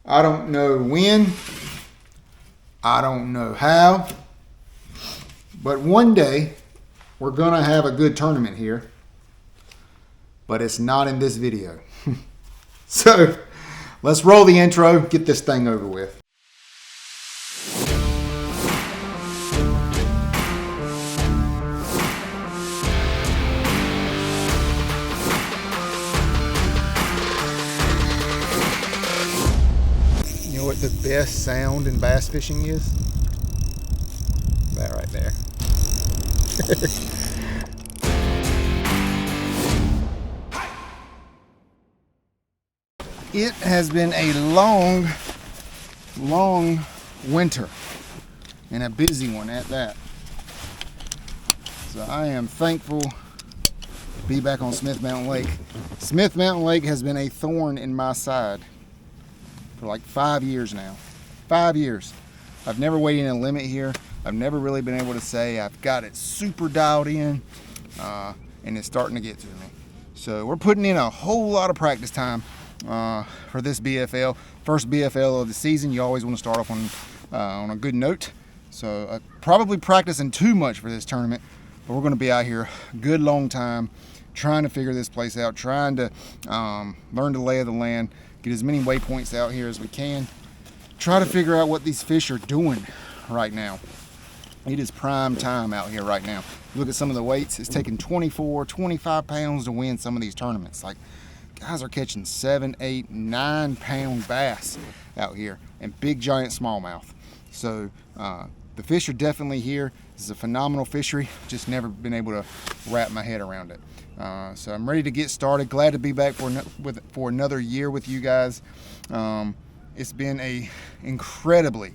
I don't know when, I don't know how, but one day we're gonna have a good tournament here, but it's not in this video. So let's roll the intro, get this thing over with. You know what the best sound in bass fishing is? That right there. It has been a long winter, and a busy one at that. So I am thankful to be back on Smith Mountain Lake. Smith Mountain Lake has been a thorn in my side for like 5 years now. 5 years. I've never weighed in a limit here. I've never really been able to say I've got it super dialed in, and it's starting to get to me. So we're putting in a whole lot of practice time for this BFL. First BFL of the season. You always want to start off on a good note. So probably practicing too much for this tournament, but we're going to be out here a good long time trying to figure this place out, trying to learn the lay of the land, get as many waypoints out here as we can, try to figure out what these fish are doing right now. It is prime time out here right now. Look at some of the weights. It's taking 24, 25 pounds to win some of these tournaments. Like, guys are catching 7, 8, 9 pound bass out here and big giant smallmouth. So the fish are definitely here. This is a phenomenal fishery. Just never been able to wrap my head around it. So I'm ready to get started. Glad to be back for another year with you guys. It's been a incredibly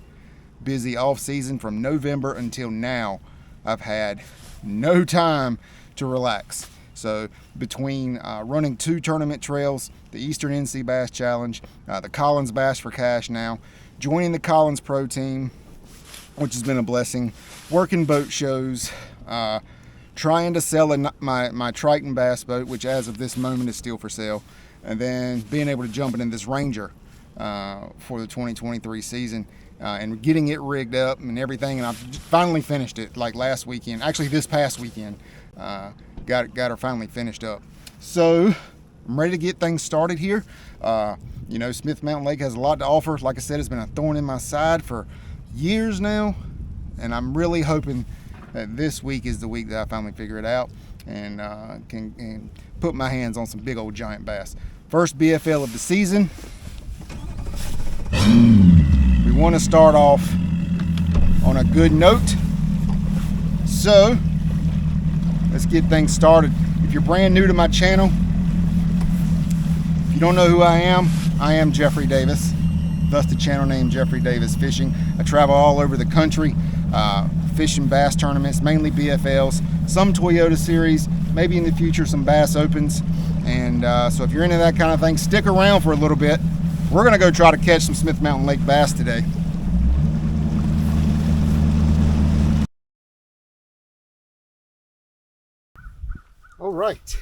busy off season from November until now. I've had no time to relax. So between running 2 tournament trails, the Eastern NC Bass Challenge, the Collins Bass for Cash now, joining the Collins Pro team, which has been a blessing, working boat shows, trying to sell my Triton bass boat, which as of this moment is still for sale, and then being able to jump in this Ranger for the 2023 season, and getting it rigged up and everything. And I finally finished it like last weekend, actually this past weekend. Got her finally finished up. So I'm ready to get things started here. You know, Smith Mountain Lake has a lot to offer. Like I said, it's been a thorn in my side for years now, and I'm really hoping that this week is the week that I finally figure it out and can put my hands on some big old giant bass. First BFL of the season. We want to start off on a good note. So let's get things started. If you're brand new to my channel, if you don't know who I am Jeffrey Davis, thus the channel name Jeffrey Davis Fishing. I travel all over the country, fishing bass tournaments, mainly BFLs, some Toyota series, maybe in the future some Bass Opens. And so if you're into that kind of thing, stick around for a little bit. We're gonna go try to catch some Smith Mountain Lake bass today. All right.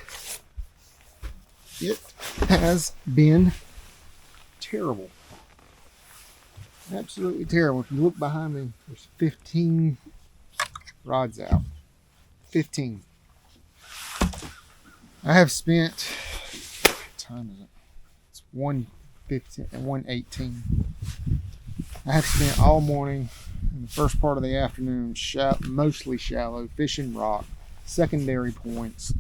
It has been terrible. Absolutely terrible. If you look behind me, there's 15 rods out. 15. I have spent, what time is it? It's 1:15 and 1:18. I have spent all morning and the first part of the afternoon mostly shallow, fishing rock, secondary points,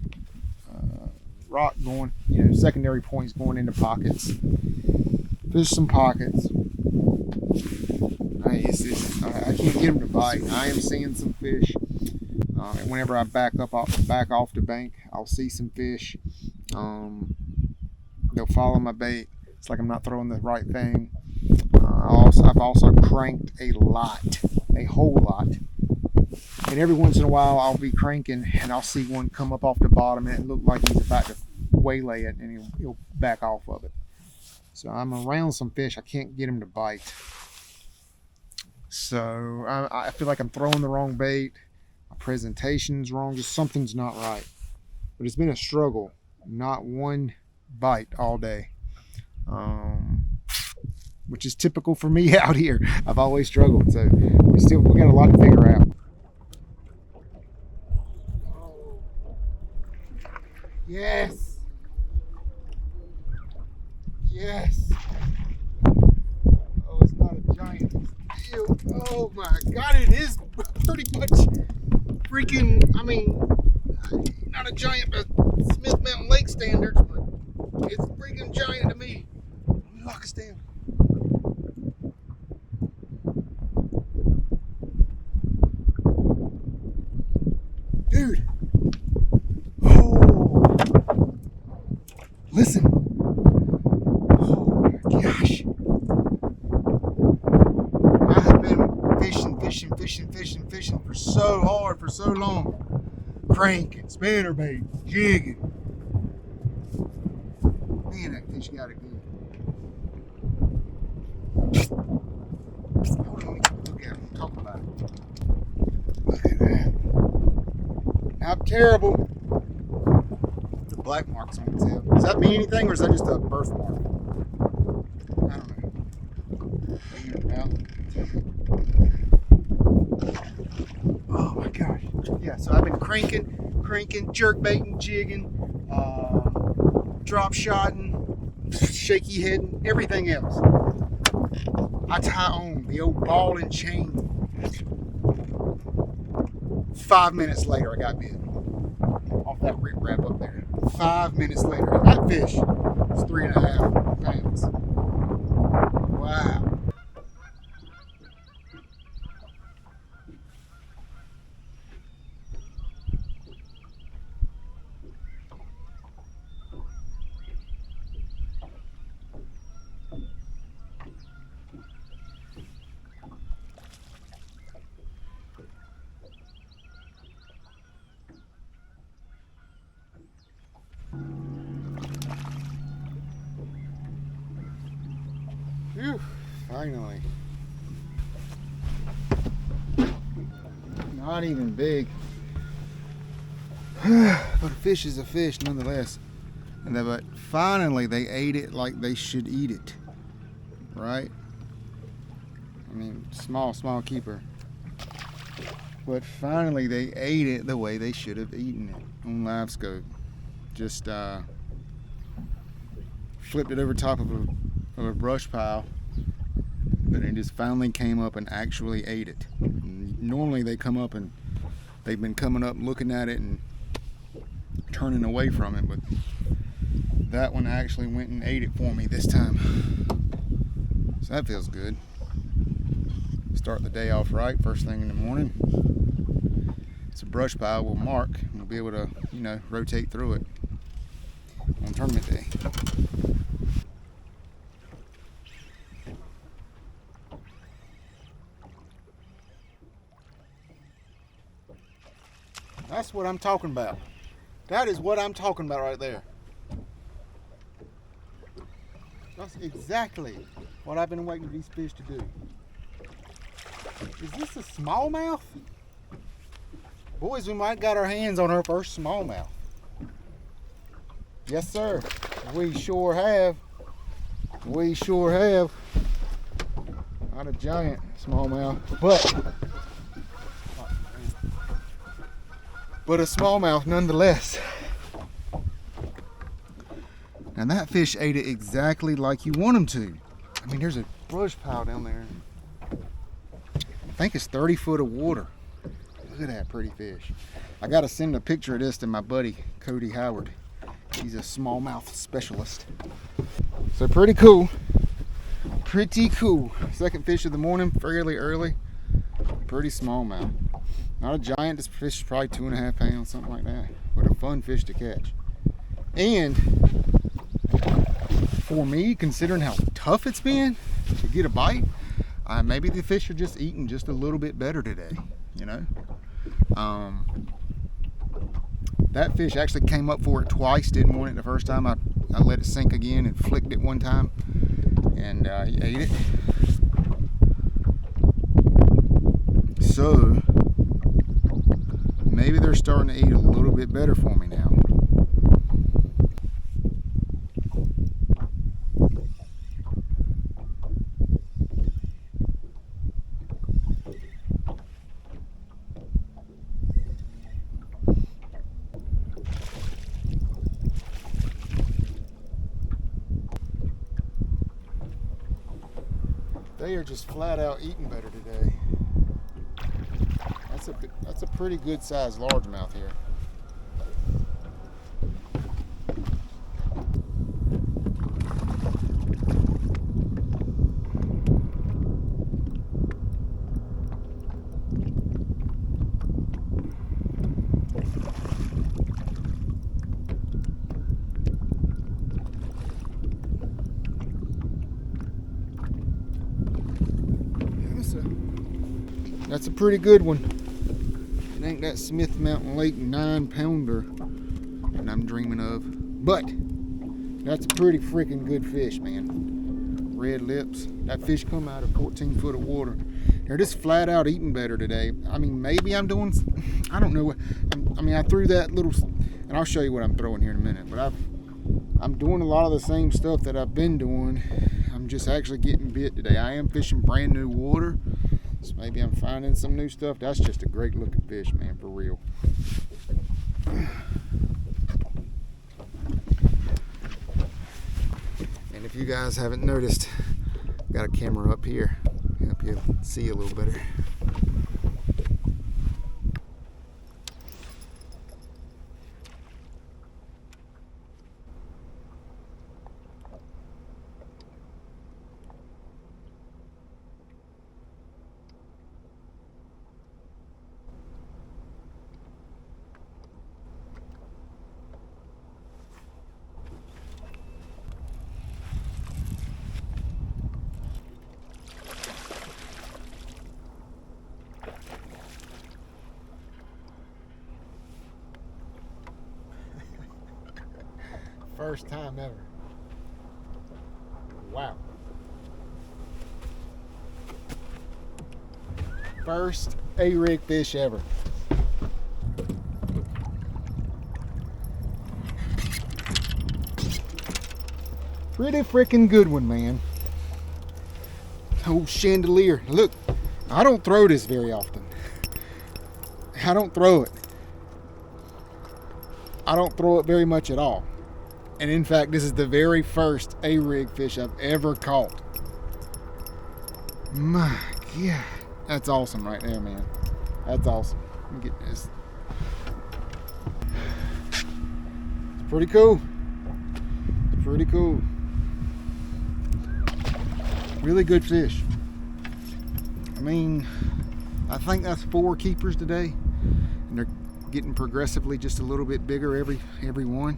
rock going, secondary points going into pockets. Fish some pockets. I can't get them to bite. I am seeing some fish. And whenever I back off the bank, I'll see some fish. They'll follow my bait. It's like I'm not throwing the right thing. I've also cranked a whole lot. And every once in a while, I'll be cranking and I'll see one come up off the bottom and it look like he's about to waylay it, and he'll back off of it. So I'm around some fish. I can't get him to bite. So I feel like I'm throwing the wrong bait. My presentation's wrong. Just something's not right. But it's been a struggle. Not one bite all day. which is typical for me out here. I've always struggled, so we got a lot to figure out. Yes. Yes. Oh, it's not a giant. Ew. Oh my God, it is pretty much freaking, I mean, not a giant by Smith Mountain Lake standards, but it's freaking giant to me. Let me lock us down. Dude. Oh. Listen. Oh my gosh. I have been fishing for so hard, for so long. Cranking, spinnerbait, jigging. Man, that fish got it good. Hold on, look at him, talk about it. Look at that. How terrible. The black marks on its head. Does that mean anything, or is that just a birthmark? I don't know. Oh my gosh. Yeah, so I've been cranking, jerk baiting, jigging, drop shotting, shaky heading, everything else. I tie on the old ball and chain. 5 minutes later, I got bit off that rip wrap up there. 5 minutes later, and that fish was 3.5 pounds. Wow. Whew, finally. Not even big. But a fish is a fish nonetheless. But finally they ate it like they should eat it. Right? I mean, small keeper. But finally they ate it the way they should have eaten it on live scope. Just flipped it over top of a brush pile, but it just finally came up and actually ate it. Normally they come up and they've been coming up looking at it and turning away from it, but that one actually went and ate it for me this time. So that feels good. Start the day off right, first thing in the morning. It's a brush pile we'll mark and we'll be able to, rotate through it on tournament day. That's what I'm talking about. That is what I'm talking about right there. That's exactly what I've been waiting for these fish to do. Is this a smallmouth? Boys, we might got our hands on our first smallmouth. Yes, sir. We sure have. We sure have. Not a giant smallmouth, but a smallmouth nonetheless. And that fish ate it exactly like you want him to. I mean, there's a brush pile down there. I think it's 30 foot of water. Look at that pretty fish. I gotta send a picture of this to my buddy, Cody Howard. He's a smallmouth specialist. So pretty cool. Pretty cool. Second fish of the morning, fairly early. Pretty smallmouth. Not a giant, this fish is probably 2.5 pounds, something like that. But a fun fish to catch. And for me, considering how tough it's been to get a bite, maybe the fish are just eating just a little bit better today, That fish actually came up for it twice, didn't want it the first time. I let it sink again and flicked it one time, and he ate it. So maybe they're starting to eat a little bit better for me now. They are just flat out eating better today. That's a pretty good sized largemouth here. That's a pretty good one. It ain't that Smith Mountain Lake 9-pounder that I'm dreaming of, but that's a pretty freaking good fish, man. Red lips. That fish come out of 14 foot of water. They're just flat out eating better today. I mean, maybe I'm doing, I don't know. I mean, I threw that little, and I'll show you what I'm throwing here in a minute, but I'm doing a lot of the same stuff that I've been doing. I'm just actually getting bit today. I am fishing brand new water. So maybe I'm finding some new stuff. That's just a great looking fish, man, for real. And if you guys haven't noticed, I've got a camera up here. Help you see a little better. First time ever. Wow. First A-rig fish ever. Pretty freaking good one, man. Oh, chandelier. Look, I don't throw this very often. I don't throw it. I don't throw it very much at all. And in fact, this is the very first A-rig fish I've ever caught. My God. That's awesome right there, man. That's awesome. Let me get this. It's pretty cool. It's pretty cool. Really good fish. I mean, I think that's 4 keepers today. And they're getting progressively just a little bit bigger every one.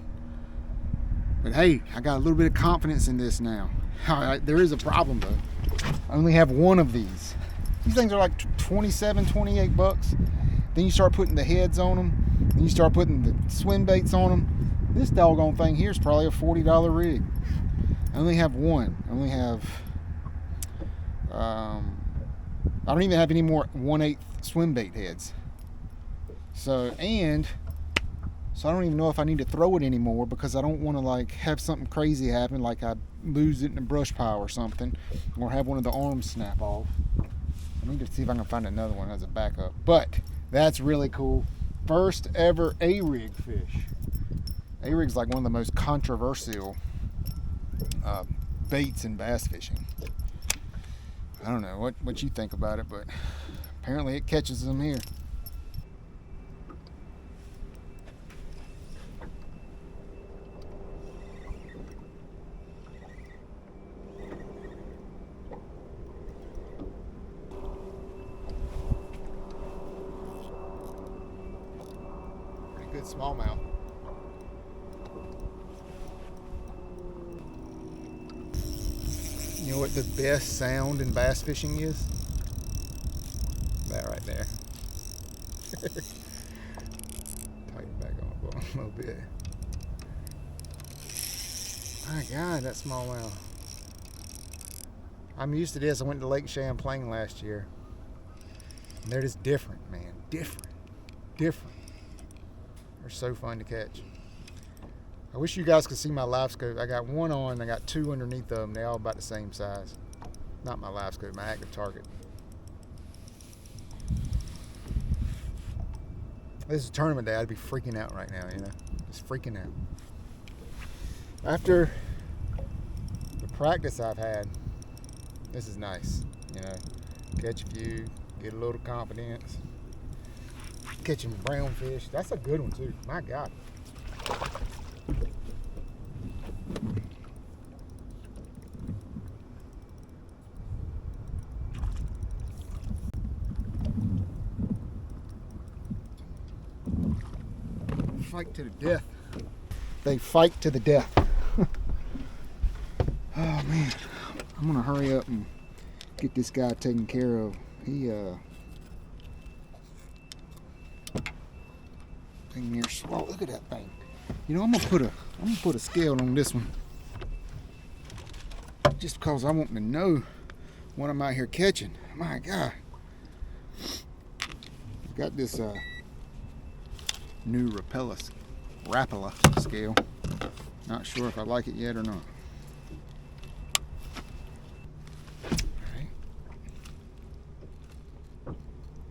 But hey, I got a little bit of confidence in this now. There is a problem though. I only have one of these. These things are like 27, 28 bucks. Then you start putting the heads on them. Then you start putting the swim baits on them. This doggone thing here is probably a $40 rig. I only have one. I only have, I don't even have any more 1/8 swim bait heads. So I don't even know if I need to throw it anymore because I don't want to like have something crazy happen, like I lose it in a brush pile or something, or have one of the arms snap off. I need to see if I can find another one as a backup. But that's really cool. First ever A-rig fish. A-rig's like one of the most controversial baits in bass fishing. I don't know what you think about it, but apparently it catches them here. Good smallmouth. You know what the best sound in bass fishing is? That right there. Tighten back on a little bit. My God, that smallmouth. I'm used to this. I went to Lake Champlain last year. And they're just different, man. Different. They're so fun to catch. I wish you guys could see my live scope. I got one on, I got 2 underneath them. They're all about the same size. Not my live scope, my active target. This is tournament day, I'd be freaking out right now, you know? Just freaking out. After the practice I've had, This is nice, you know. Catch a few, get a little confidence. Catching brown fish. That's a good one too. My God. Fight to the death. They fight to the death. Oh man, I'm gonna hurry up and get this guy taken care of. He thing near swallow. Look at that thing. You know, I'm gonna put a scale on this one, just because I want to know what I'm out here catching. My God, I've got this new Rapala scale. Not sure if I like it yet or not. Alright.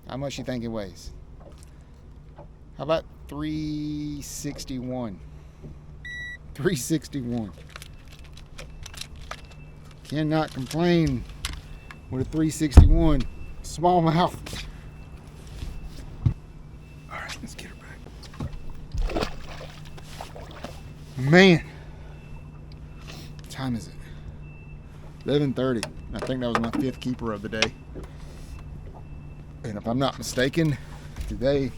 How much you think it weighs? How about 361? 361. Cannot complain with a 361 smallmouth. Alright, let's get her back. Man, what time is it? 11:30. I think that was my 5th keeper of the day. And if I'm not mistaken, today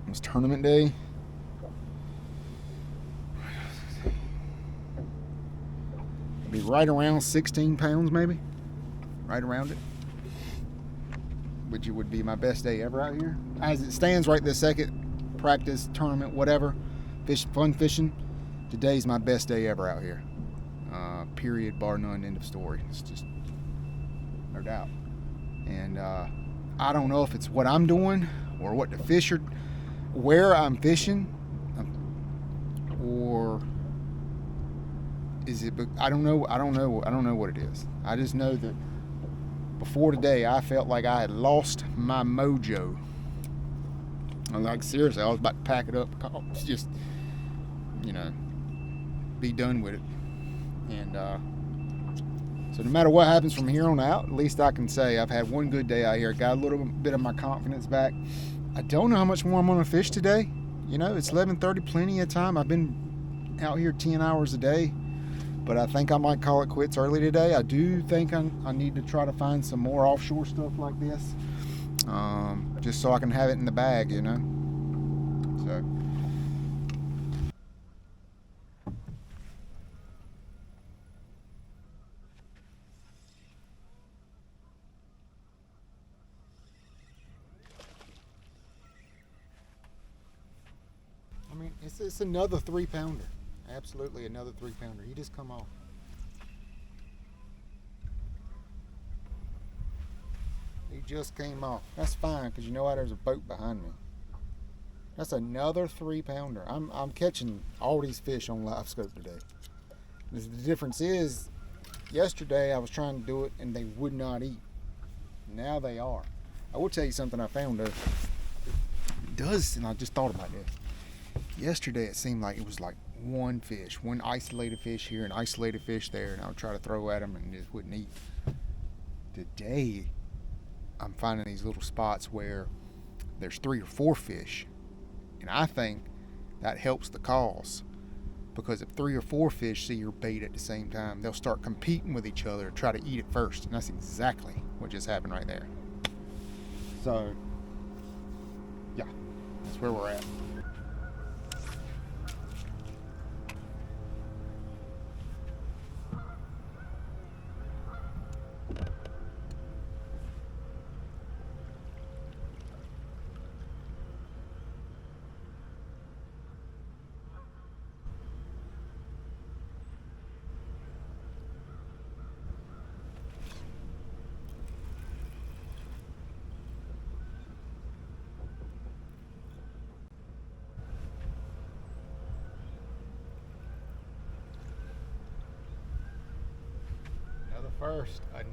was tournament day. Be right around 16 pounds, maybe. Right around it. Which would be my best day ever out here. As it stands right this second, practice, tournament, whatever. Fun fishing. Today's my best day ever out here. Period, bar none, end of story. It's just no doubt. And I don't know if it's what I'm doing or what the fish are, where I'm fishing, or is it? I don't know what it is. I just know that before today, I felt like I had lost my mojo. I'm like, seriously, I was about to pack it up. It's just, you know, be done with it. And so no matter what happens from here on out, at least I can say I've had one good day out here. Got a little bit of my confidence back. I don't know how much more I'm going to fish today. You know, it's 11:30, plenty of time. I've been out here 10 hours a day, but I think I might call it quits early today. I do think I need to try to find some more offshore stuff like this, just so I can have it in the bag, you know. So. I mean, it's another 3-pounder. Absolutely another 3-pounder. He just come off. He just came off. That's fine, because you know why? There's a boat behind me. That's another 3-pounder. I'm catching all these fish on live scope today. The difference is, yesterday I was trying to do it and they would not eat. Now they are. I will tell you something I found though. It does, and I just thought about this. Yesterday it seemed like it was like one fish, one isolated fish here and isolated fish there, and I would try to throw at them and just wouldn't eat. Today I'm finding these little spots where there's 3 or 4 fish, and I think that helps the cause, because if 3 or 4 fish see your bait at the same time, they'll start competing with each other to try to eat it first, and that's exactly what just happened right there. So yeah, that's where we're at.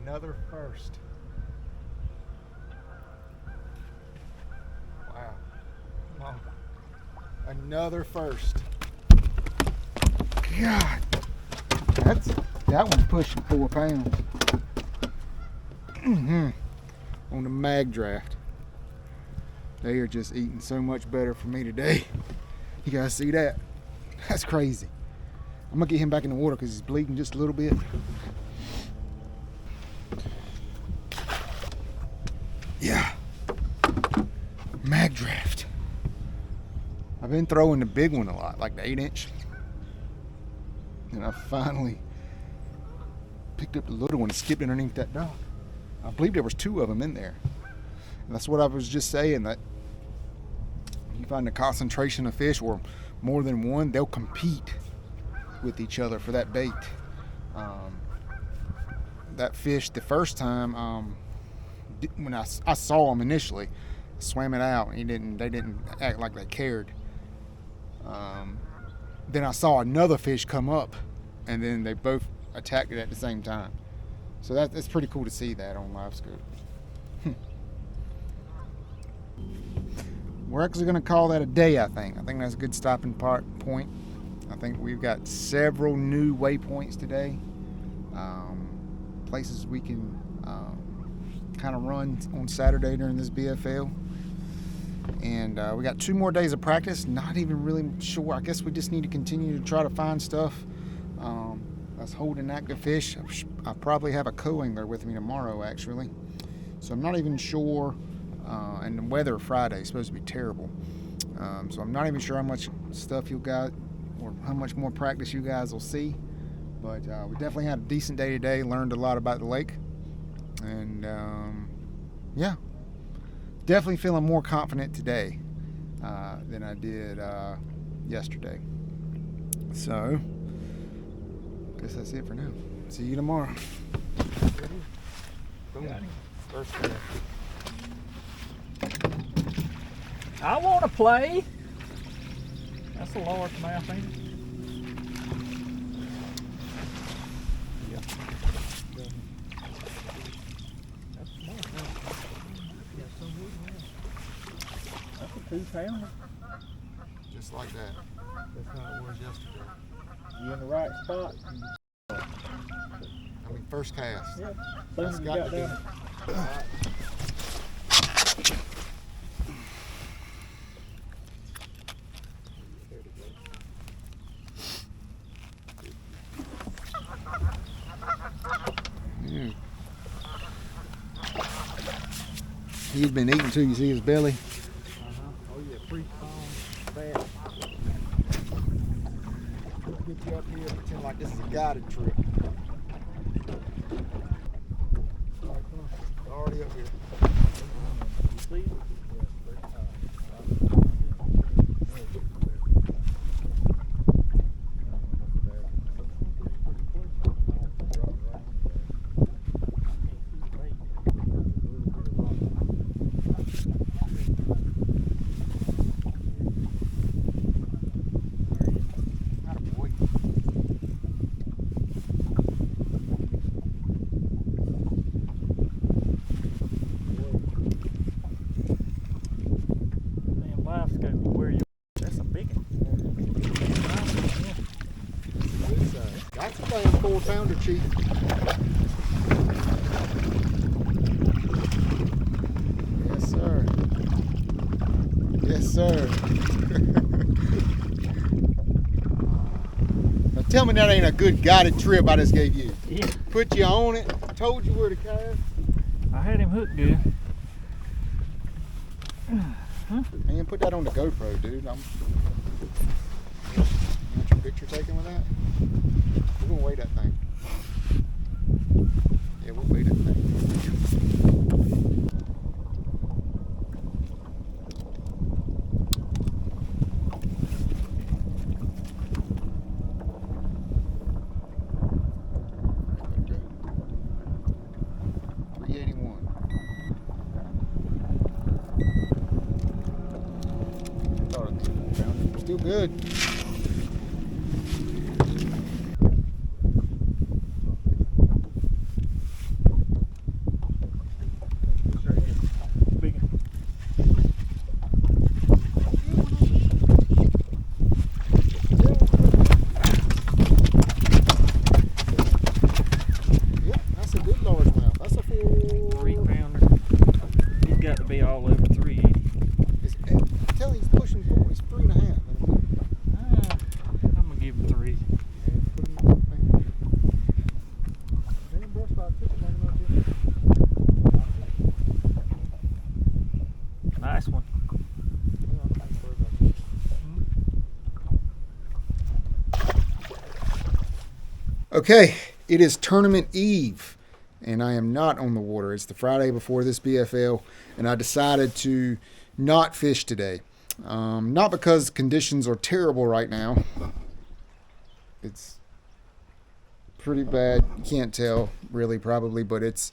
Another first. Wow. Come on. Another first. God. That one's pushing 4 pounds. On the mag draft. They are just eating so much better for me today. You guys see that? That's crazy. I'm gonna get him back in the water because he's bleeding just a little bit. Yeah. Mag draft. I've been throwing the big one a lot, like the 8-inch. And I finally picked up the little one and skipped underneath that dock. I believe there was 2 of them in there. And that's what I was just saying, that you find a concentration of fish or more than one, they'll compete with each other for that bait. That fish, the first time, when I saw him initially, swam it out, and they didn't act like they cared. Then I saw another fish come up, and then they both attacked it at the same time. So that's pretty cool to see that on live scope. We're actually going to call that a day, I think. I think that's a good stopping point. I think we've got several new waypoints today. Places we can kind of run on Saturday during this BFL. And we got 2 more days of practice. Not even really sure. I guess we just need to continue to try to find stuff that's holding active fish. I probably have a co-angler with me tomorrow, actually. So I'm not even sure. And the weather Friday is supposed to be terrible. So I'm not even sure how much stuff you got or how much more practice you guys will see. But we definitely had a decent day today. Learned a lot about the lake. And yeah, definitely feeling more confident today than I did yesterday. So I guess that's it for now. See you tomorrow. First cast. I want to play. That's a largemouth, ain't it? Yeah. That's a smallmouth. That's a 2-pounder. Just like that. That's how it was yesterday. You in the right spot? I mean, first cast. Yeah. That's Soon as you got got to be. down. He's been eating too. You see his belly? Oh yeah, pretty strong, fat. Get you up here and pretend like this is a guided trip. All right, come on. Already up here. You see it? That's a damn 4-pounder, Chief. Yes, sir. Yes, sir. Now tell me that ain't a good guided trip I just gave you. Yeah. Put you on it, told you where to cast. I had him hooked good. Man, put that on the GoPro, dude. Want your picture taken with that? We're gonna weigh that thing. Yeah, we'll weigh that thing. Still good. Okay, it is tournament eve, and I am not on the water. It's the Friday before this BFL, and I decided to not fish today. Not because conditions are terrible right now. It's pretty bad. You can't tell, really, probably, but it's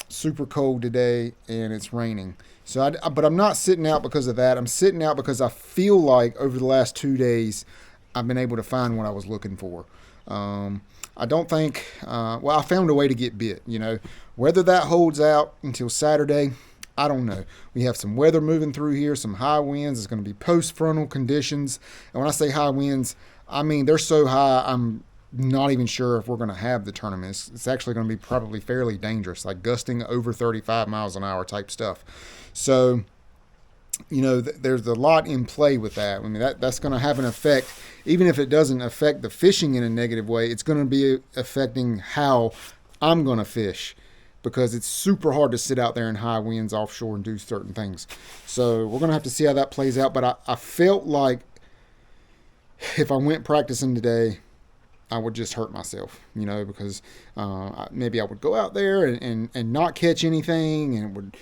super cold today, and it's raining. But I'm not sitting out because of that. I'm sitting out because I feel like over the last 2 days, I've been able to find what I was looking for. I don't think, I found a way to get bit, Whether that holds out until Saturday, I don't know. We have some weather moving through here, some high winds. It's going to be post-frontal conditions. And when I say high winds, I mean they're so high, I'm not even sure if we're going to have the tournament. It's actually going to be probably fairly dangerous, like gusting over 35 miles an hour type stuff. So, there's a lot in play with that. I mean, that's going to have an effect. Even if it doesn't affect the fishing in a negative way, it's going to be affecting how I'm going to fish, because it's super hard to sit out there in high winds offshore and do certain things. So we're going to have to see how that plays out. But I felt like if I went practicing today, I would just hurt myself, because maybe I would go out there and not catch anything, and it would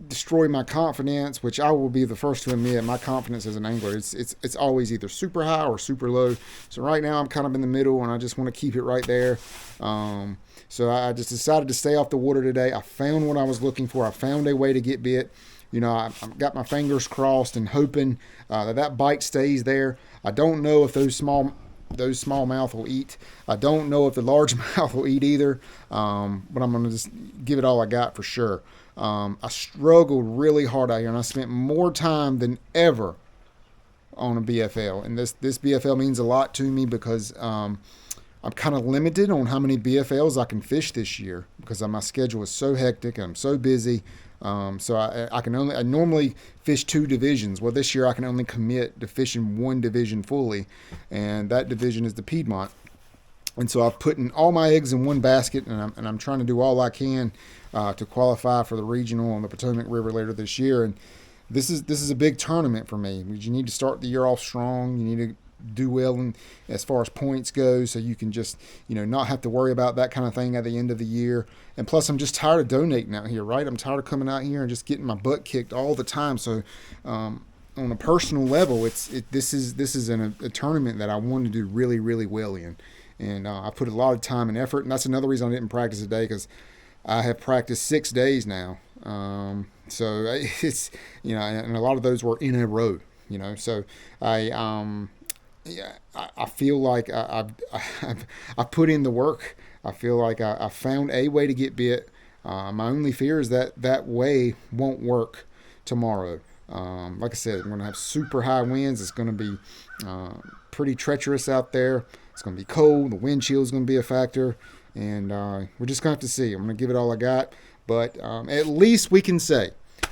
destroy my confidence, which I will be the first to admit. My confidence as an angler, it's always either super high or super low. So right now I'm kind of in the middle, and I just want to keep it right there. So I just decided to stay off the water today. I found what I was looking for. I found a way to get bit. I've got my fingers crossed and hoping that bite stays there. I don't know if those smallmouth will eat. I don't know if the largemouth will eat either. But I'm going to just give it all I got for sure. I struggled really hard out here, and I spent more time than ever on a BFL. And this BFL means a lot to me because I'm kind of limited on how many BFLs I can fish this year, because my schedule is so hectic and I'm so busy. So I normally fish 2 divisions. Well, this year I can only commit to fishing 1 division fully, and that division is the Piedmont. And so I've put in all my eggs in one basket, and I'm trying to do all I can to qualify for the regional on the Potomac River later this year. And this is a big tournament for me. You need to start the year off strong. You need to do well as far as points go, so you can just not have to worry about that kind of thing at the end of the year. And plus, I'm just tired of donating out here, right? I'm tired of coming out here and just getting my butt kicked all the time. So on a personal level, this is a tournament that I want to do really, really well in. And I put a lot of time and effort, and that's another reason I didn't practice today, because I have practiced 6 days now. So it's and a lot of those were in a row. So I feel like I put in the work. I feel like I found a way to get bit. My only fear is that way won't work tomorrow. Like I said, we're going to have super high winds. It's going to be pretty treacherous out there. It's going to be cold. The wind chill is going to be a factor. And we're just going to have to see. I'm going to give it all I got. But at least we can say,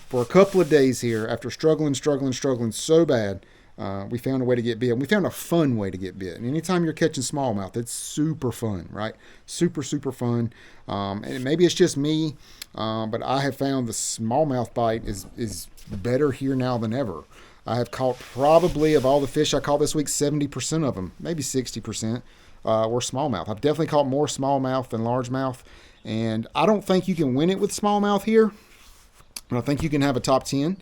for a couple of days here, after struggling so bad, we found a way to get bit. And we found a fun way to get bit. And anytime you're catching smallmouth, it's super fun, right? Super, super fun. And maybe it's just me, but I have found the smallmouth bite is better here now than ever. I have caught, probably of all the fish I caught this week, 70% of them, maybe 60%, were smallmouth. I've definitely caught more smallmouth than largemouth. And I don't think you can win it with smallmouth here, but I think you can have a top 10.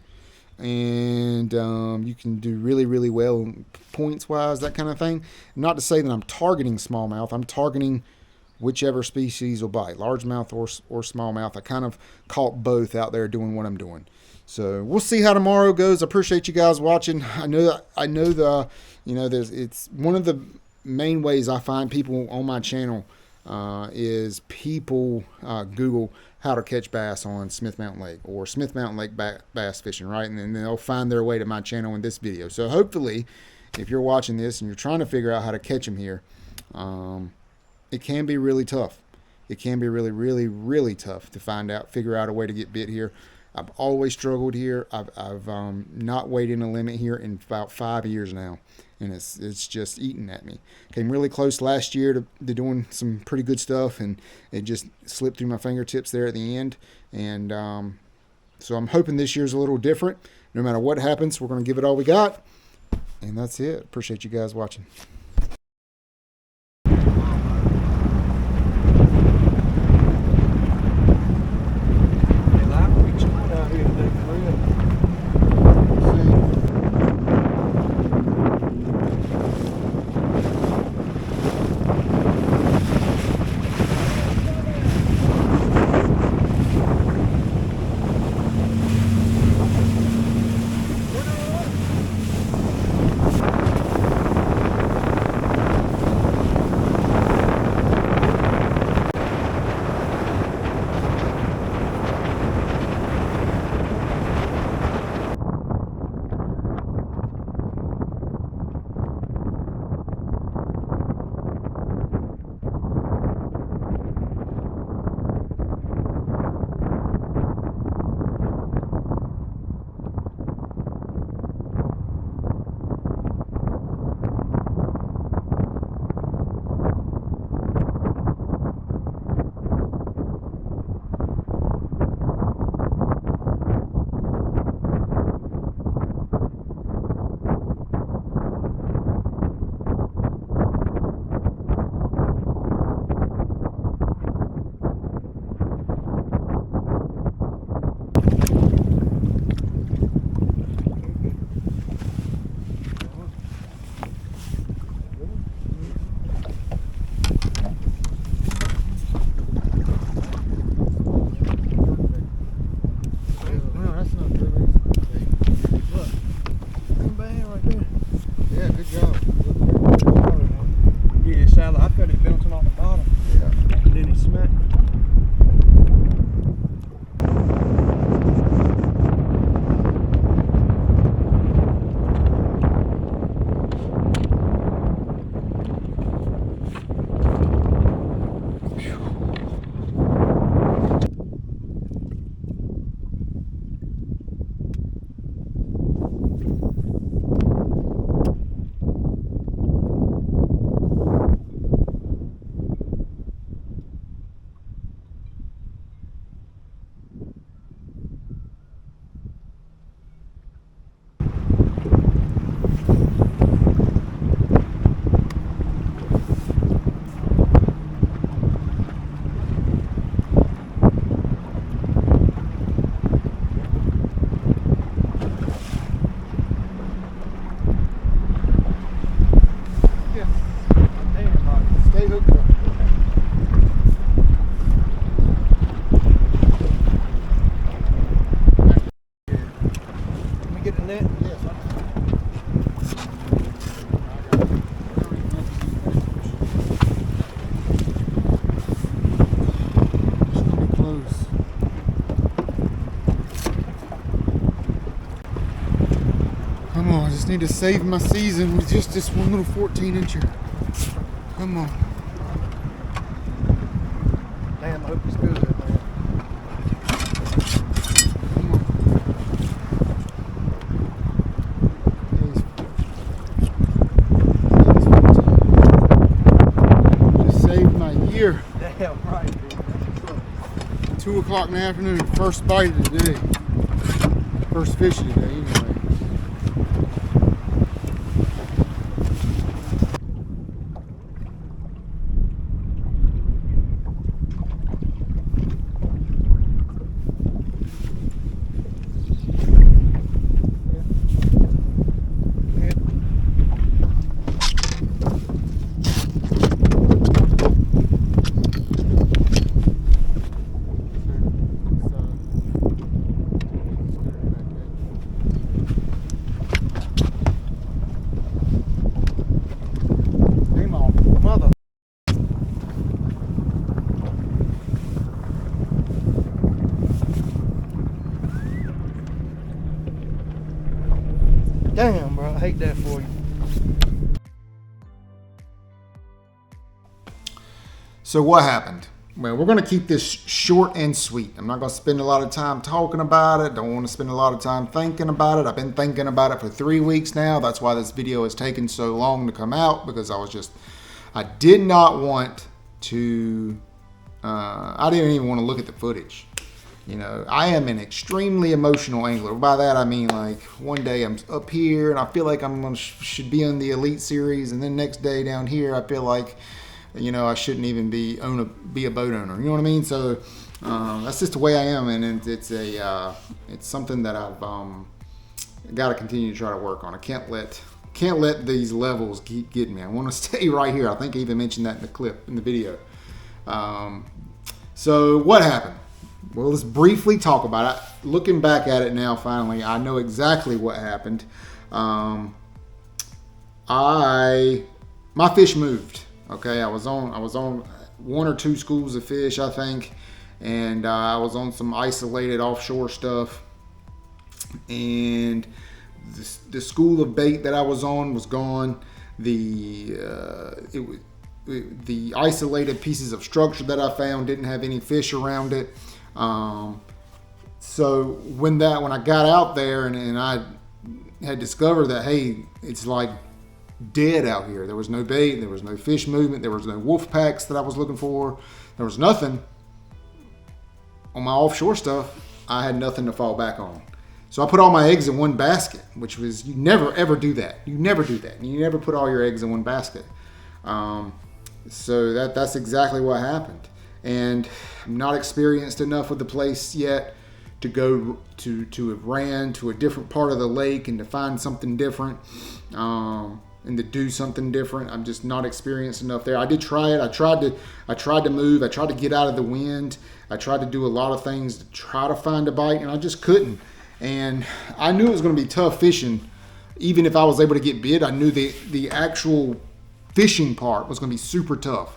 And you can do really, really well points-wise, that kind of thing. Not to say that I'm targeting smallmouth. I'm targeting whichever species will bite, largemouth or smallmouth. I kind of caught both out there doing what I'm doing. So we'll see how tomorrow goes. I appreciate you guys watching. I know it's one of the main ways I find people on my channel is people Google how to catch bass on Smith Mountain Lake or Smith Mountain Lake bass fishing, right? And then they'll find their way to my channel in this video. So hopefully, if you're watching this and you're trying to figure out how to catch them here, it can be really tough. It can be really, really, really tough to figure out a way to get bit here. I've always struggled here. I've not weighed in a limit here in about 5 years now, and it's just eating at me. Came really close last year to doing some pretty good stuff, and it just slipped through my fingertips there at the end. And so I'm hoping this year's a little different. No matter what happens, we're going to give it all we got, and that's it. Appreciate you guys watching. just need to save my season with just this one little 14-incher. Come on. Damn, I hope it's good, man. Come on. Just saved my year. Damn right, dude. 2 o'clock in the afternoon, first bite of the day. First fish of the day, anyway. Mother. Damn, bro, I hate that for you. So what happened? Well, we're going to keep this short and sweet. I'm not going to spend a lot of time talking about it. Don't want to spend a lot of time thinking about it. I've been thinking about it for 3 weeks now. That's why this video has taken so long to come out, because I did not want to, I didn't even want to look at the footage. You know, I am an extremely emotional angler. By that I mean, like, one day I'm up here and I feel like should be on the Elite Series, and then next day down here I feel like, you know, I shouldn't even be a boat owner. You know what I mean? So that's just the way I am, and it's something that I've got to continue to try to work on. I can't let these levels keep getting me. I want to stay right here. I think I even mentioned that in the clip, in the video. So what happened? Well, let's briefly talk about it. Looking back at it now, finally, I know exactly what happened. My fish moved. Okay, I was on 1 or 2 schools of fish, I think, and I was on some isolated offshore stuff, and the school of bait that I was on was gone. The isolated pieces of structure that I found didn't have any fish around it. So when I got out there and I had discovered that, hey, it's like dead out here. There was no bait, there was no fish movement, there was no wolf packs that I was looking for. There was nothing on my offshore stuff. I had nothing to fall back on. So I put all my eggs in one basket, which was, you never ever do that. You never do that. You never put all your eggs in one basket. So that's exactly what happened. And I'm not experienced enough with the place yet to go to have ran to a different part of the lake and to find something different, and to do something different. I'm just not experienced enough there. I did try it. I tried to move. I tried to get out of the wind. I tried to do a lot of things to try to find a bite, and I just couldn't. And I knew it was going to be tough fishing. Even if I was able to get bit, I knew the actual fishing part was going to be super tough.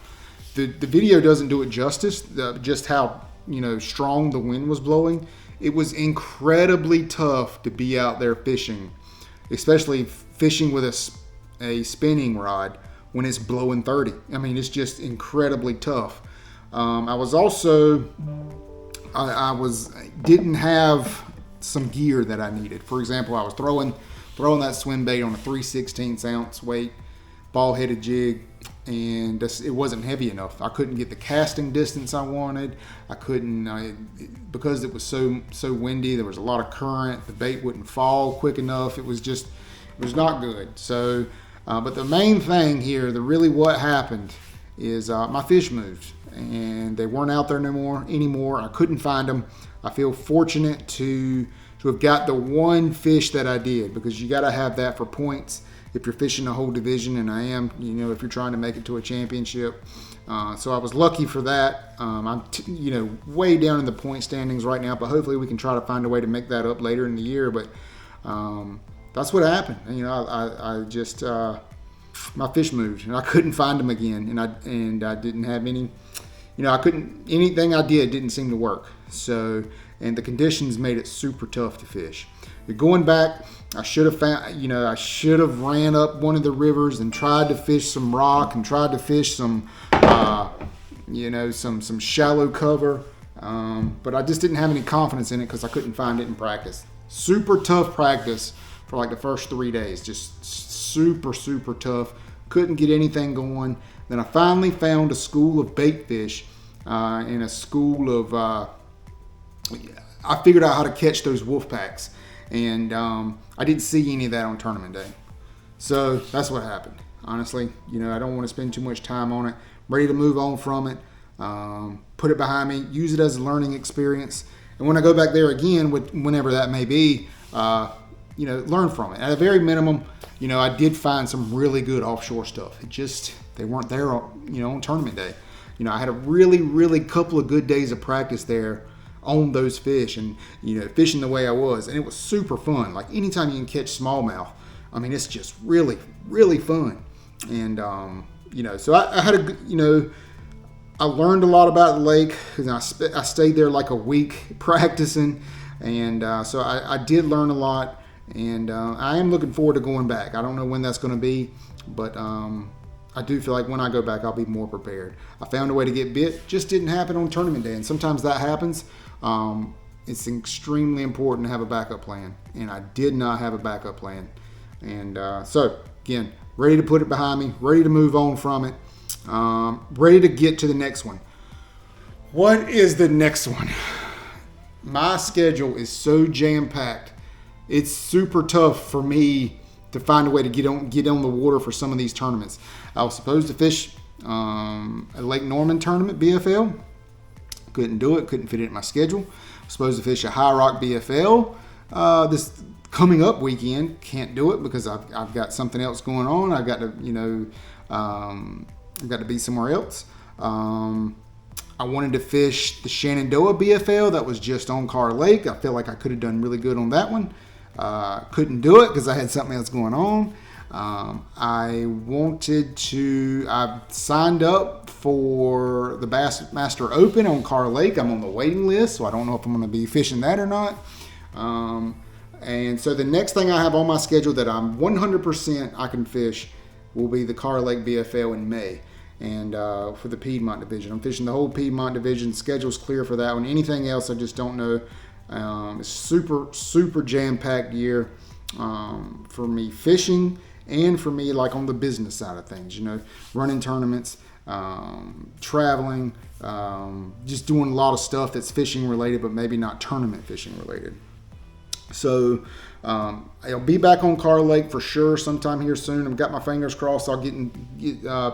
The video doesn't do it justice, just how, you know, strong the wind was blowing. It was incredibly tough to be out there fishing, especially fishing with a spinning rod when it's blowing 30. I mean, it's just incredibly tough. I was also, didn't have some gear that I needed. For example, I was throwing that swim bait on a 3/16 ounce weight ball-headed jig, and it wasn't heavy enough. I couldn't get the casting distance I wanted. I couldn't, because it was so windy. There was a lot of current. The bait wouldn't fall quick enough. It was not good. So, but the main thing here, what happened is my fish moved, and they weren't out there anymore. I couldn't find them. I feel fortunate to have got the one fish that I did, because you got to have that for points if you're fishing a whole division, and I am, you know, if you're trying to make it to a championship. So I was lucky for that. I'm way down in the point standings right now, but hopefully we can try to find a way to make that up later in the year. But that's what happened. You know, I just my fish moved, and I couldn't find them again, and I didn't have any. You know, anything I did didn't seem to work. So, and the conditions made it super tough to fish. going back, I should have found, I should have ran up one of the rivers and tried to fish some rock and tried to fish some, some shallow cover. But I just didn't have any confidence in it because I couldn't find it in practice. Super tough practice for like the first 3 days. Just super, super tough. Couldn't get anything going. Then I finally found a school of bait fish and a school of, I figured out how to catch those wolf packs. And I didn't see any of that on tournament day. So that's what happened. Honestly, I don't want to spend too much time on it. Ready to move on from it. Put it behind me. Use it as a learning experience. And when I go back there again, whenever that may be, learn from it. At a very minimum, I did find some really good offshore stuff. They weren't there, on tournament day. I had a really, really couple of good days of practice there on those fish and, fishing the way I was. And it was super fun. Like anytime you can catch smallmouth, it's just really, really fun. And, so I had I learned a lot about the lake because I stayed there like a week practicing. And so I did learn a lot. And I am looking forward to going back. I don't know when that's going to be, but I do feel like when I go back, I'll be more prepared. I found a way to get bit. Just didn't happen on tournament day. And sometimes that happens. It's extremely important to have a backup plan. And I did not have a backup plan. And so, again, ready to put it behind me. Ready to move on from it. Ready to get to the next one. What is the next one? My schedule is so jam-packed. It's super tough for me to find a way to get on the water for some of these tournaments. I was supposed to fish a Lake Norman tournament, BFL. Couldn't do it. Couldn't fit it in my schedule. I was supposed to fish a High Rock BFL this coming up weekend. Can't do it because I've got something else going on. I've got to, I've got to be somewhere else. I wanted to fish the Shenandoah BFL that was just on Carr Lake. I feel like I could have done really good on that one. Couldn't do it because I had something else going on. I signed up for the Bassmaster Open on Carr Lake. I'm on the waiting list, so I don't know if I'm going to be fishing that or not. And so the next thing I have on my schedule that I'm 100% I can fish will be the Carr Lake BFL in May. And for the Piedmont division, I'm fishing the whole Piedmont division. Schedule's clear for that one. Anything else, I just don't know. It's super jam-packed year for me fishing and for me like on the business side of things. Running tournaments, traveling, just doing a lot of stuff that's fishing related, but maybe not tournament fishing related. So I'll be back on Carr Lake for sure sometime here soon. I've got my fingers crossed. I'll get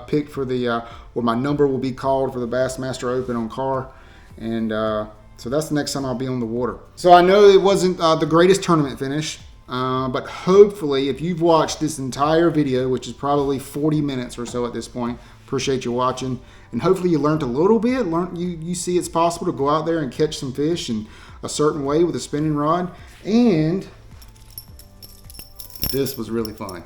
picked for where my number will be called for the Bassmaster Open on Carr. And so that's the next time I'll be on the water. So I know it wasn't the greatest tournament finish, but hopefully if you've watched this entire video, which is probably 40 minutes or so at this point, appreciate you watching. And hopefully you learned a little bit. You see it's possible to go out there and catch some fish in a certain way with a spinning rod. And this was really fun.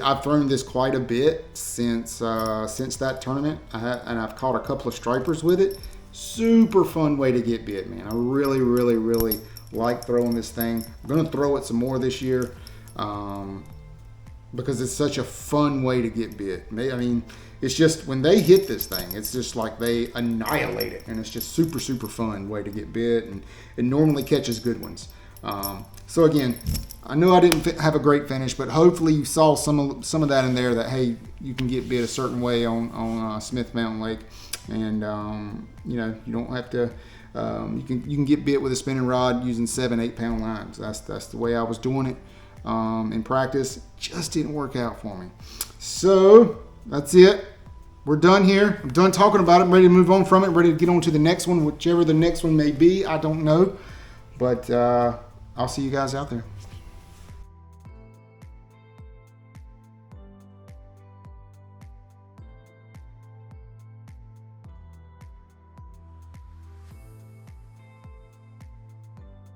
I've thrown this quite a bit since that tournament. I've caught a couple of stripers with it. Super fun way to get bit, man. I really, really, really like throwing this thing. I'm going to throw it some more this year because it's such a fun way to get bit. It's just when they hit this thing, it's just like they annihilate it. And it's just super, super fun way to get bit. And it normally catches good ones. So again, I know I didn't have a great finish, but hopefully you saw some of that in there that, hey, you can get bit a certain way on Smith Mountain Lake. And, you don't have to, you can get bit with a spinning rod using 7-8 pound lines. That's the way I was doing it in practice. Just didn't work out for me. So that's it. We're done here. I'm done talking about it. I'm ready to move on from it. I'm ready to get on to the next one, whichever the next one may be. I don't know. But I'll see you guys out there.